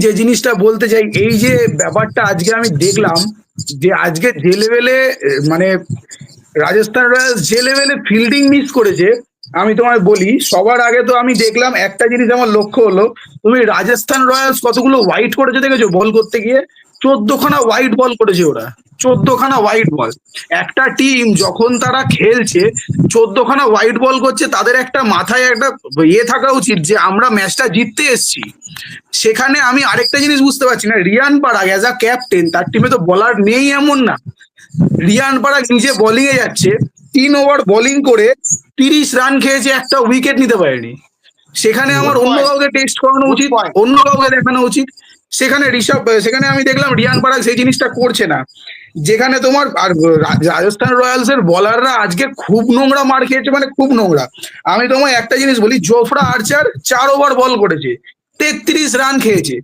যে জিনিসটা বলতে চাই, এই যে ব্যাপারটা আজকে আমি দেখলাম, যে আজকে যে লেভেলে মানে রাজস্থান রয়্যালস যে লেভেলে ফিল্ডিং মিস করেছে, আমি তোমায় বলি সবার আগে তো আমি দেখলাম একটা জিনিস আমার লক্ষ্য হলো, তুমি রাজস্থান রয়্যালস কতগুলো হোয়াইট করেছে দেখেছো বল করতে গিয়ে? 14খানা হোয়াইট বল করেছে ওরা, 14খানা হোয়াইট বল। একটা টিম যখন তারা খেলছে 14খানা হোয়াইট বল করছে, তাদের একটা মাথায় একটা ইয়ে থাকা উচিত যে আমরা ম্যাচটা জিততে এসেছি। সেখানে আমি আরেকটা জিনিস বুঝতে পারছি না, Riyan Parag as a captain, তার টিমে তো বলার নেই এমন না। রিয়ান পারাগ নিজে বোলিং এ যাচ্ছে, 3 ওভার বোলিং করে 30 রান খেয়েছে, একটা উইকেট নিতে পারেনি। সেখানে আমার গুড অন্য পয়েন্ট, কাউকে টেস্ট করানো গুড উচিত, পয়েন্ট। অন্য কাউকে দেখানো উচিত। সেখানে সেখানে আমি দেখলাম রিয়ান পারাগ সেই জিনিসটা করছে না। যেখানে তোমার আর রাজস্থান রয়্যালস এর বলাররা আজকে খুব নোংরা মার খেয়েছে, মানে খুব নোংরা। আমি তোমায় একটা জিনিস বলি, জোফরা আর্চার 4 ওভার বল করেছে, 33 রান খেয়েছে।